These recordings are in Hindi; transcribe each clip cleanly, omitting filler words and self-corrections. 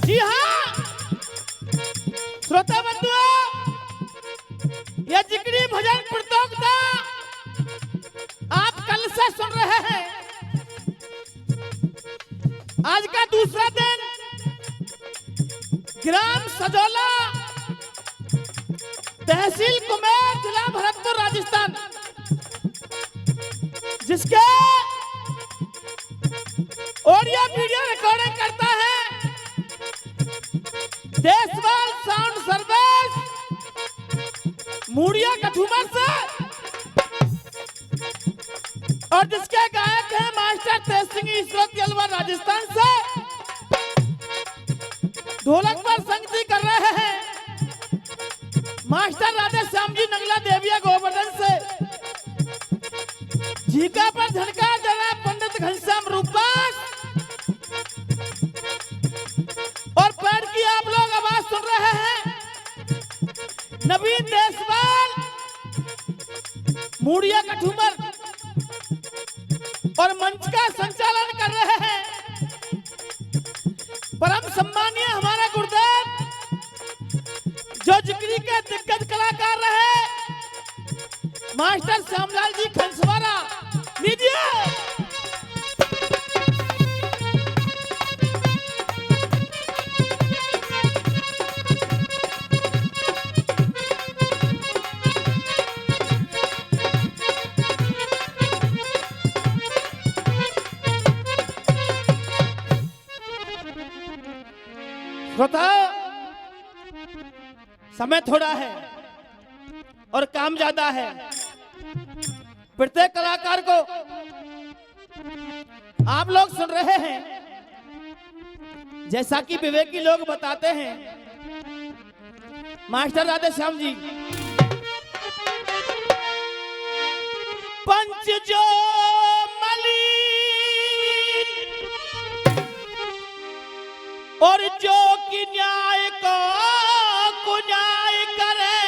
जी हाँ श्रोता बंधुओं, यह जिक्री भजन प्रतियोगिता आप कल से सुन रहे हैं। आज का दूसरा दिन ग्राम सजोला, तहसील कुमेर, जिला भरतपुर, राजस्थान, जिसके ऑडियो वीडियो रिकॉर्डिंग करता है देशवाल साउंड सर्विस, मूड़िया कठुमर से, और जिसके गायक हैं मास्टर तेज सिंह ईश्वरत अलवर, राजस्थान से। ढोलक पर संगति कर रहे हैं मास्टर राधे श्याम जी नगला देविया गोवर्धन से। झीका पर झनकार दे रहे पंडित घनश्याम रूपदास, और पैर की आप लोग आवाज सुन रहे हैं नवीन देशवाल, मूड़िया कठुमर, और मंच का संचालन कर रहे हैं परम सम्मानीय हमारा गुरुदेव, जो जिक्री के दिग्गज कलाकार रहे मास्टर श्यामलाल जी खनसवारा। लीजिए श्रोता, समय थोड़ा है और काम ज्यादा है। प्रत्येक कलाकार को आप लोग सुन रहे हैं, जैसा कि विवेकी लोग बताते हैं मास्टर राधे श्याम जी, पंच जो और जो कि न्याय को कुन्याय करे,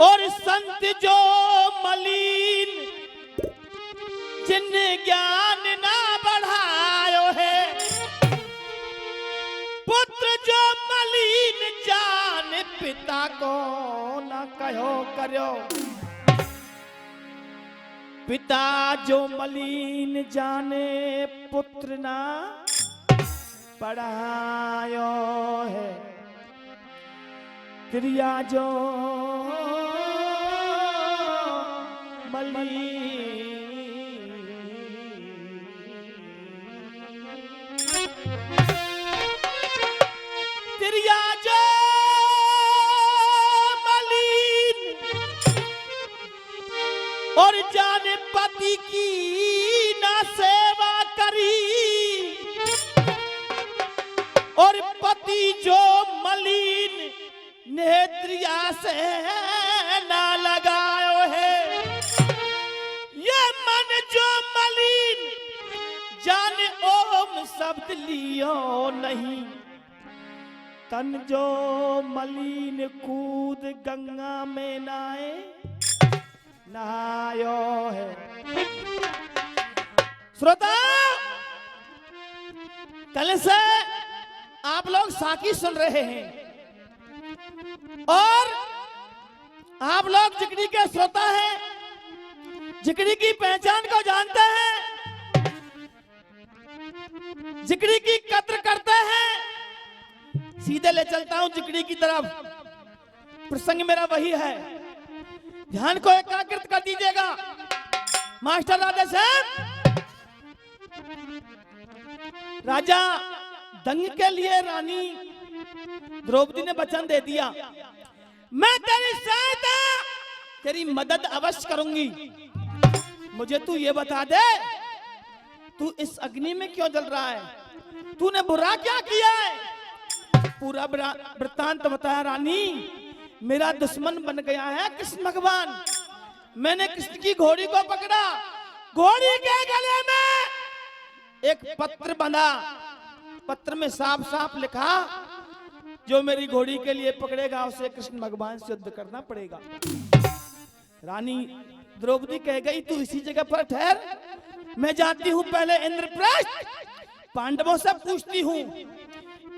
और संत जो मलिन जिन ज्ञान ना बढ़ायो है, पुत्र जो मलिन जान पिता को ना कहो करो, पिता जो मलिन जाने पुत्र ना पढ़ायो है, क्रिया जो मलिन क्रिया जो मलिन और जाने पति की ना सेवा करी, और पति जो मलिन नेत्रिया से ना लगायो है, ये मन जो मलिन जाने ओम शब्द लियो नहीं, तन जो मलिन कूद गंगा में नाए नहायो है। श्रोता, कल से आप लोग साकी सुन रहे हैं और आप लोग जिक्री के श्रोता हैं, जिक्री की पहचान को जानते हैं, जिक्री की कद्र करते हैं। सीधे ले चलता हूं जिक्री की तरफ, प्रसंग मेरा वही है, ध्यान को एकाग्रित कर दीजिएगा। मास्टर राधे साहब, राजा दंग के लिए रानी द्रौपदी ने वचन दे दिया, मैं तेरी सहायता, तेरी मदद अवश्य करूंगी। मुझे तू ये बता दे, तू इस अग्नि में क्यों जल रहा है, तूने बुरा क्या किया है? पूरा वृत्तांत बताया। रानी, मेरा दुश्मन बन गया है कृष्ण भगवान, मैंने कृष्ण की घोड़ी को पकड़ा, घोड़ी के गले में एक पत्र बंधा, पत्र में साफ साफ लिखा, जो मेरी घोड़ी के लिए पकड़ेगा उसे कृष्ण भगवान से युद्ध करना पड़ेगा। रानी द्रौपदी कह गई, तू इसी जगह पर ठहर, मैं जाती हूं पहले इंद्रप्रस्थ, पांडवों से पूछती हूँ,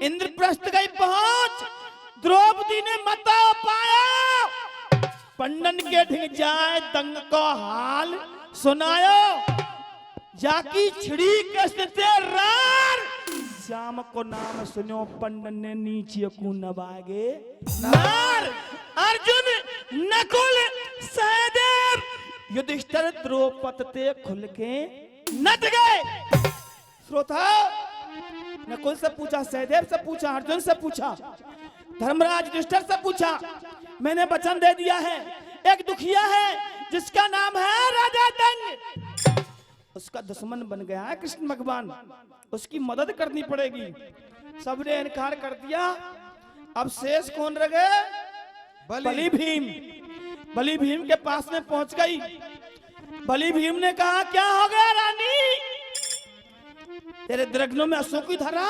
इंद्रप्रस्थ गई पहुंच, द्रौपदी ने मता पाया, पंडन के ढिंग जाए दंग को हाल सुनायो, जाकी छिड़ी कृष्ण से रार, श्याम को नाम सुनो पंडन ने नीचे को नवागे नार। अर्जुन नकुल सहदेव युधिष्ठिर द्रौपद ते खुल के नट गए। श्रोता, नकुल से पूछा, सहदेव से पूछा, अर्जुन से पूछा, धर्मराज युधिष्ठिर से पूछा, मैंने वचन दे दिया है, एक दुखिया है जिसका नाम है राजा दंग, उसका दुश्मन बन गया है कृष्ण भगवान, उसकी मदद करनी पड़ेगी। सबने इनकार कर दिया। अब शेष कौन रह गए? बलि भीम। बलि भीम के पास में पहुंच गई। बलि भीम ने कहा, क्या हो गया रानी, तेरे द्रग्नों में अशोक की धरा,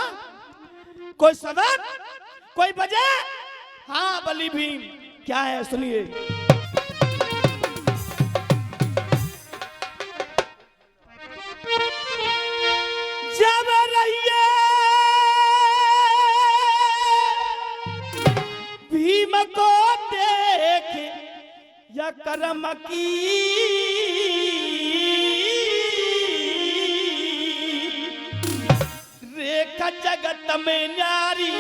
कोई सबक, कोई वजह? हाँ बलि भीम, क्या है सुनिए। जब रहिए भीम को देख या कर्म की, रेखा जगत में न्यारी,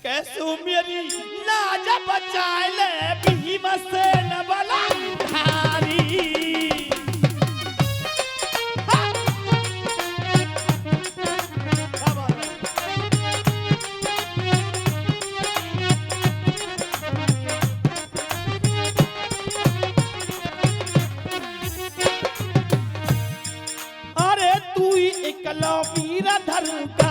कैसू मेरी लाज बचाए ले भीम से न बला धारी। अरे तू ही एकलो वीर धर्म का,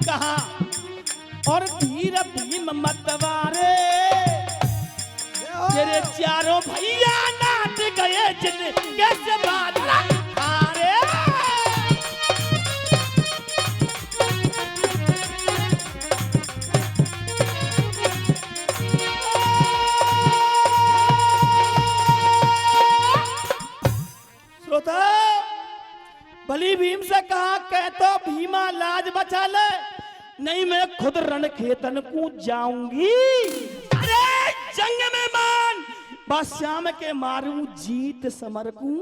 कहा और वीर भीम मतवारे, तेरे चारों भैया नाट गए जिन कैसे बादला हारे। श्रोता, बलि भीम से कहा, कह तो भीमा लाज बचा ले, नहीं मैं खुद रण खेतन को जाऊंगी। अरे जंग में मान बस श्याम के मारूं, जीत समर को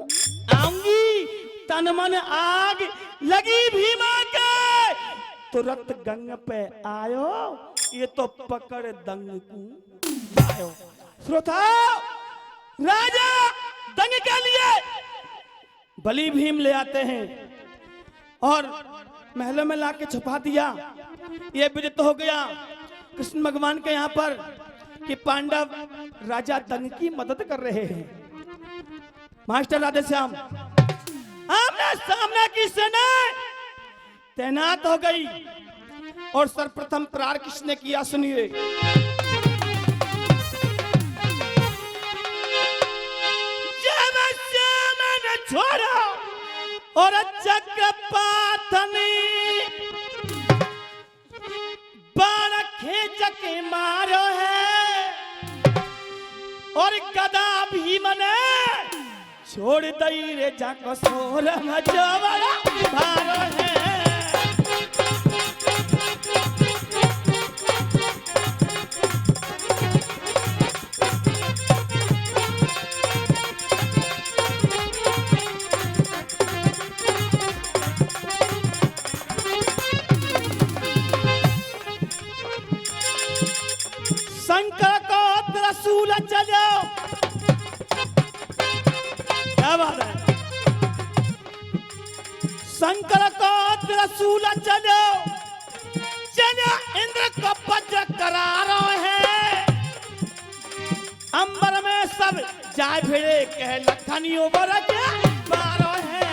आऊंगी। तन मन आग लगी भीमा के, तुरंत गंग पे आयो, ये तो पकड़ दंग को आयो। श्रोता, राजा दंग के लिए बलि भीम ले आते हैं और महलों में लाके छुपा दिया। ये विदित हो गया कृष्ण भगवान के यहाँ पर कि पांडव राजा दंग की मदद कर रहे हैं। मास्टर राधेश्याम, आमने सामने की सेना तैनात हो गई और सर्वप्रथम प्रहार किसने किया सुनिए। छोड़ो और चक्रपातनी बाण खींच के मारो है, और गदा भीम ने छोड़ दई रे जाको सोर मचवरा मारो है। शंकर को त्रिशूल चलो, क्या बात है, शंकर को त्रिशूल चलो, चलो इंद्र को वज्र करा रहे हैं। अंबर में सब जाए भिड़े कह लखनियों बर क्या मारो है।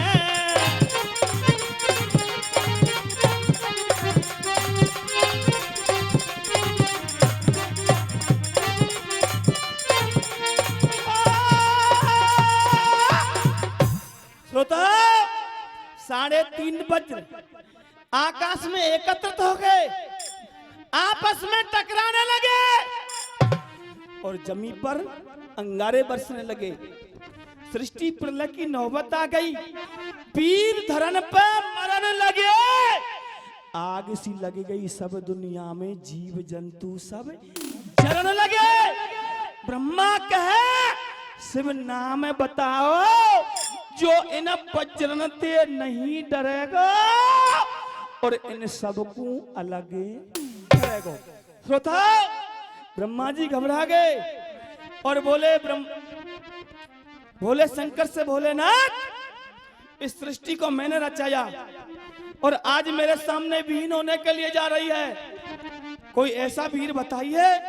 श्रोता 3:30 वज्र आकाश में एकत्रित हो गए, आपस में टकराने लगे और जमीन पर अंगारे बरसने लगे। सृष्टि प्रलय की नौबत आ गई, पीर धरन पे मरने लगे, आग सी लग गई सब दुनिया में, जीव जंतु सब जलने लगे। ब्रह्मा कहे शिव नाम बताओ जो इन वज्रन ते नहीं डरेगा और इन सबको अलग करेगा। श्रोता ब्रह्मा जी घबरा गए और बोले शंकर से, भोलेनाथ इस सृष्टि को मैंने रचाया और आज मेरे सामने विहीन होने के लिए जा रही है, कोई ऐसा वीर बताइए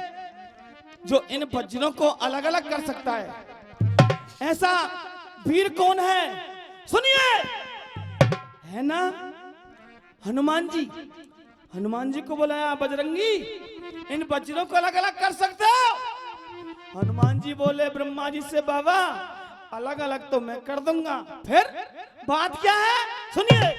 जो इन वज्रों को अलग अलग कर सकता है। ऐसा वीर कौन है? सुनिए, है ना हनुमान जी। हनुमान जी को बुलाया, बजरंगी इन वज्रों को अलग अलग कर सकते हो? हनुमान जी बोले ब्रह्मा जी से, बाबा अलग अलग तो मैं कर दूंगा, फिर बात क्या है? सुनिए,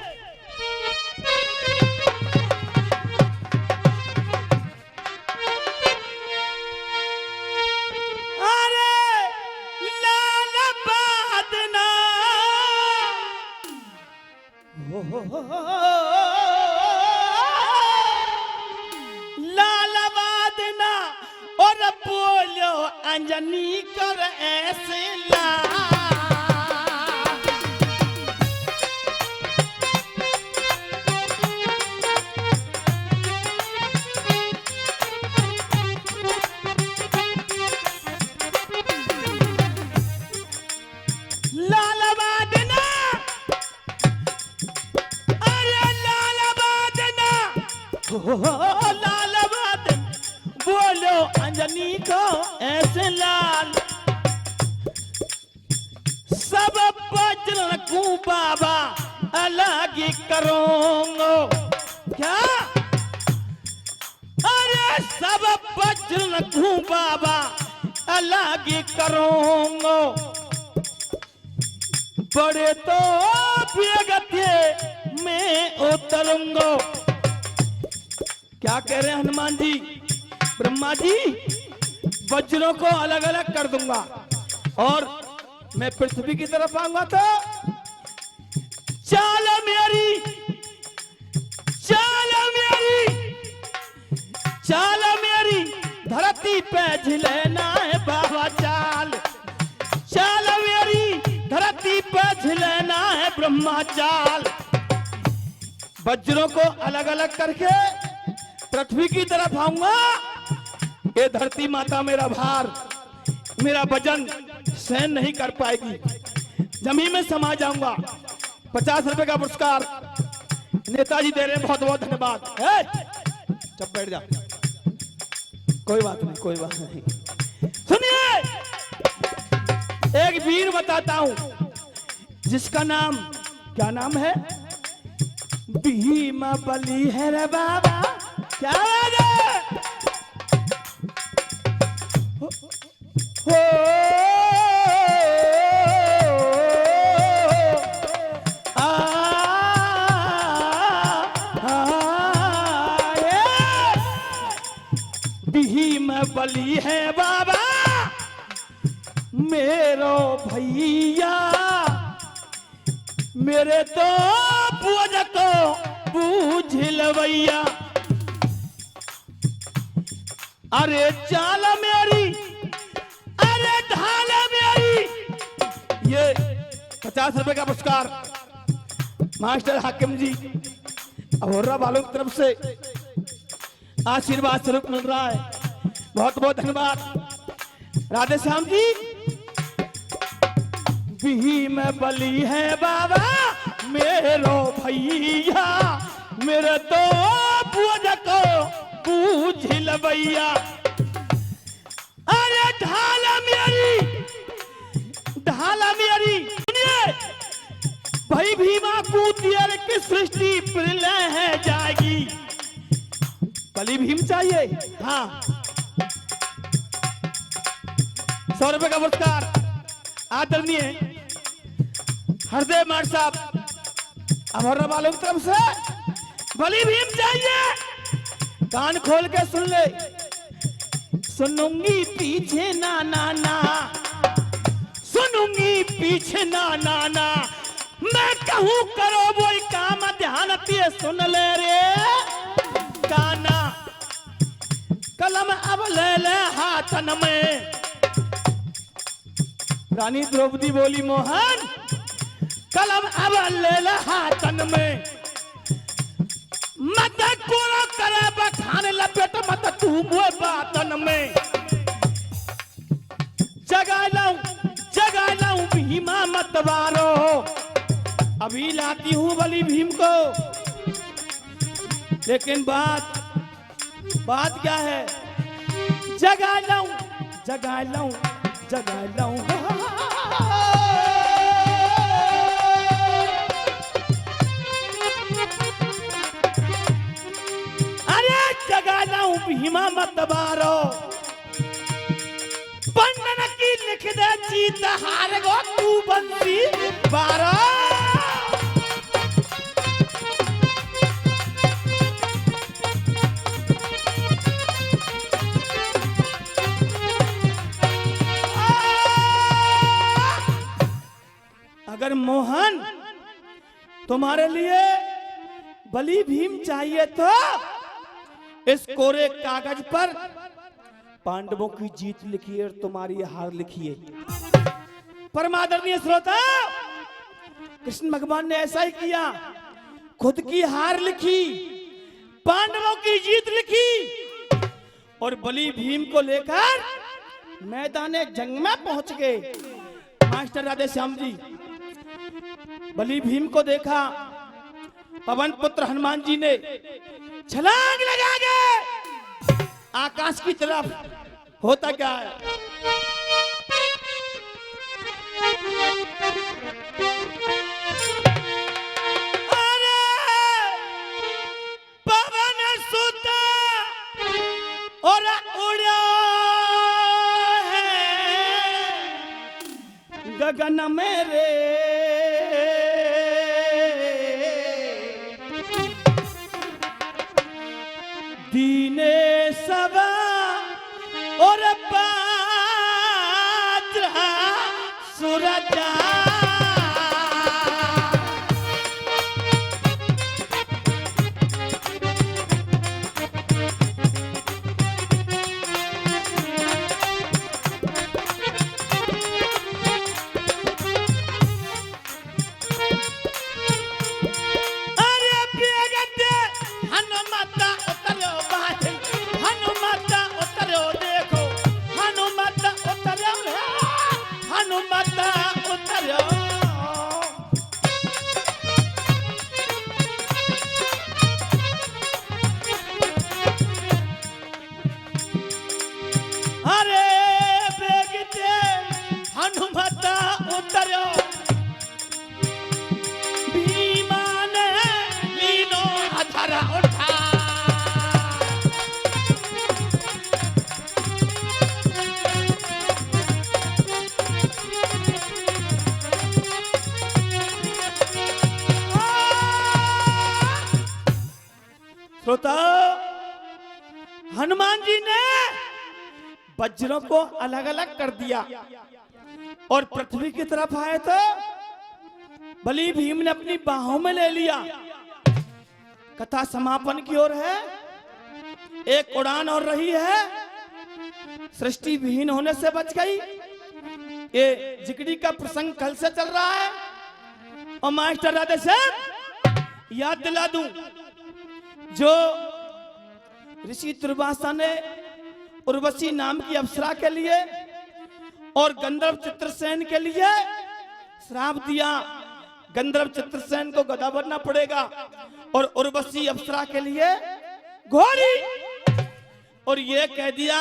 लालवादना और बोलो अंजनी कर ऐसे ला। लालवाद बोलो अंजनी को ऐसे लाल, सब वज्र को बाबा अलग करूंगो। क्या? अरे सब वज्र को बाबा अलग करूंगो, बड़े तो बेगते में उतरूंगो। क्या कह रहे हैं हनुमान जी? ब्रह्मा जी वज्रों को अलग अलग कर दूंगा और मैं पृथ्वी की तरफ आऊंगा तो चाल मेरी, चाल मेरी, चाल मेरी धरती पे झिलना है बाबा, चाल चाल मेरी धरती पे झिलना है ब्रह्मा, चाल। वज्रों को अलग अलग करके पृथ्वी की तरफ आऊंगा, ये धरती माता मेरा भार, मेरा वजन सहन नहीं कर पाएगी, जमीन में समा जाऊंगा। 50 रुपए का पुरस्कार नेताजी दे रहे हैं, बहुत बहुत धन्यवाद। चुप बैठ जा, कोई बात नहीं, कोई बात नहीं। सुनिए, एक वीर बताता हूं जिसका नाम, क्या नाम है? भीम बली है रे बाबा। क्या है? हो भीम बली है बाबा मेरो भैया, मेरे तो पूज को बूझलवैया। अरे चाल मेरी, अरे ढाल मेरी। ये 50 रुपए का पुरस्कार मास्टर हाकिम जी अहोरा वालों की तरफ से आशीर्वाद स्वरूप मिल रहा है, बहुत बहुत धन्यवाद। राधे श्याम जी, भीम बली है बाबा मेरो भैया, मेरे तो पूज को बूझलवैया। अरे ढाला मेरी, ढाला मेरी। सुनिए, भाई भीमा कूदियर की सृष्टि प्रलय है जाएगी। बलि भीम चाहिए? हाँ, 100 रुपए का पुरस्कार आदरणीय हरदेव मार साहब अमर वालों की तरफ से बलि भीम चाहिए। कान खोल के सुन ले। सुनूंगी पीछे ना ना ना, सुनूंगी पीछे ना ना ना, मैं कहूँ करो वही काम ध्यान दिए सुन ले रे काना। कलम अब ले ले हाथन में। रानी द्रौपदी बोली मोहन कलम अब ले ले हाथन में, मत कोरो करे बखान लपेट मत तू मोए बातन में। जगा लाऊं भीमा मत वारो, अभी लाती हूं बलि भीम को। लेकिन बात क्या है? जगा लाऊं अरे जगा लाऊं भीमा मत वारो, पंडन की लिख दे जीत हार गो तू बंसी बारो। अगर मोहन तुम्हारे लिए बलि भीम चाहिए तो इस कोरे कागज पर पांडवों की जीत लिखिए और तुम्हारी हार लिखिए। परमादरणीय श्रोता, कृष्ण भगवान ने ऐसा ही किया, खुद की हार लिखी, पांडवों की जीत लिखी और बलि भीम को लेकर मैदान जंग में पहुंच गए। मास्टर राधे श्याम जी, बलि भीम को देखा, पवन पुत्र हनुमान जी ने छलांग लगा के आकाश की तरफ। होता क्या है? अरे पवन सुत और उड़ा है गगन में रे, दीने सवा और पात्रा सूरजा। अरे बेगते हनुमता उतरो बाहर, हनुमता उतरो देखो, हनुमता उतरो, हनुमता उतरो। अरे बेगते हनुमता उतरो, भीमा ने लीनो अधरा उठा। श्रोता, हनुमान जी ने वज्रों को अलग अलग कर दिया और पृथ्वी की तरफ आए तो बलि भीम ने अपनी बाहों में ले लिया। कथा समापन की ओर है, एक उड़ान और रही है, सृष्टि विहीन होने से बच गई। ये जिगड़ी का प्रसंग कल से चल रहा है। और मास्टर राधे साहब याद दिला दूं, जो ऋषि दुर्वासा ने उर्वशी नाम की अप्सरा के लिए और गंधर्व चित्रसेन के लिए श्राप दिया। गंधर्व चित्रसेन को गधा बनना पड़ेगा और उर्वशी अप्सरा के लिए घोड़ी। और ये कह दिया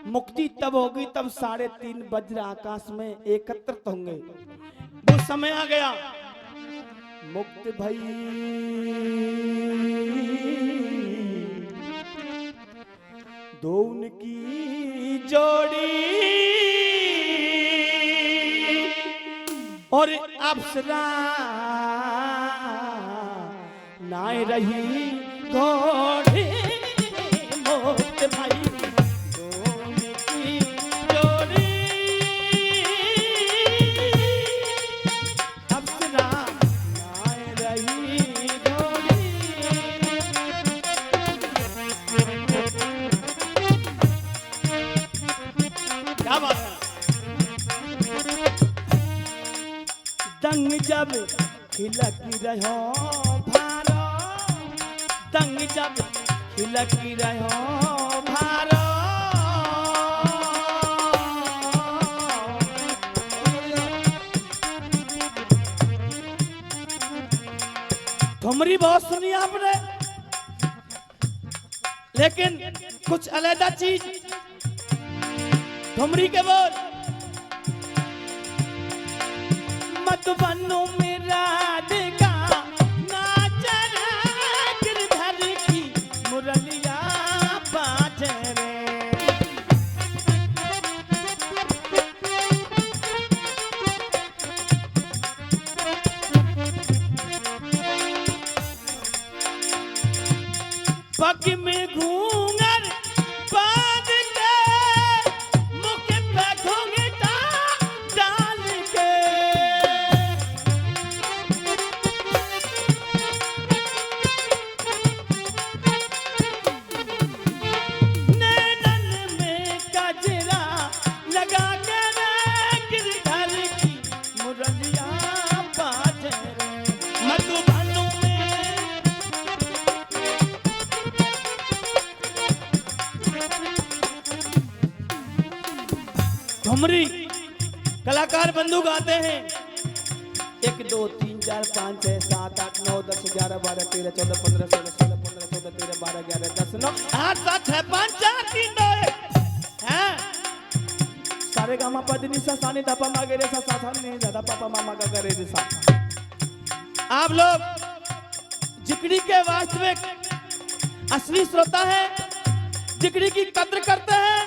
मुक्ति तब होगी तब 3.5 वज्र आकाश में एकत्रित होंगे। वो समय आ गया, मुक्त भई दोन की जोड़ी और अप्सरा नाय रही घोड़ी मोत भाई दोनों की जोड़ी अप्सरा नाय रही घोड़ी। क्या बात है। दंग जब खिलकी रहो भारो दंग जब खिलकी रहो भारो ठुमरी बहुत सुनी आपने, लेकिन कुछ अलग चीज ठुमरी के बोल। मधुबनो में राधिका नाचर गिरधर की मुरलिया बाजे रे। पग में घूंघर बांध के मुख पे घूंघटा डाल के नैनन में गजरा लगा के रे गिरधर की मुरलिया बाजे रे। मधुबनो में ठुमरी कलाकार बंदूक आते हैं 1 2 3 4 5 6 7 8 9 10 11 12 13 14 15 16 17 15 14 13 12 11 10 9 8 7 6 5 4 3 2 1 हैं। सारे गामा पद निसा सानी धा पा मा गे रे सा सा सा ने ज्यादा पापा मामा का करे रे सा। आप लोग जिकड़ी के वास्तविक असली श्रोता है, जिकड़ी की कद्र करते हैं,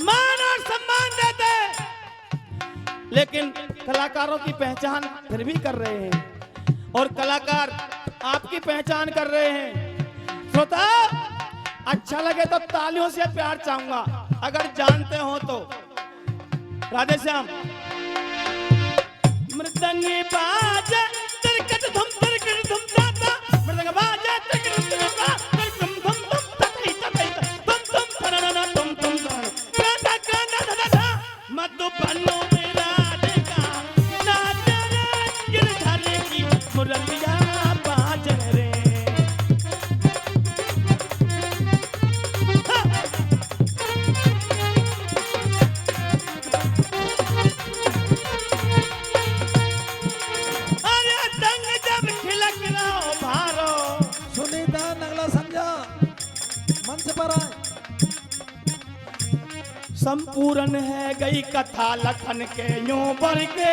मान और सम्मान देते हैं, लेकिन कलाकारों की पहचान फिर भी कर रहे हैं और कलाकार आपकी पहचान कर रहे हैं। श्रोता अच्छा लगे तो तालियों से प्यार चाहूंगा, अगर जानते हो तो। राधे श्याम। मृदंग बाजे तिरकट धुम ताता मृदंग बाजे तिरकट धुम ताता धुम धुम धुम ततई ततई धुम धुम फरना धुम धुम फरना कांदा कांदा धा मधुबनो में राधिका नाचर गिरधर की मुरलिया बाजे रे। संपूर्ण है गई कथा लखन के यूं बढ़ के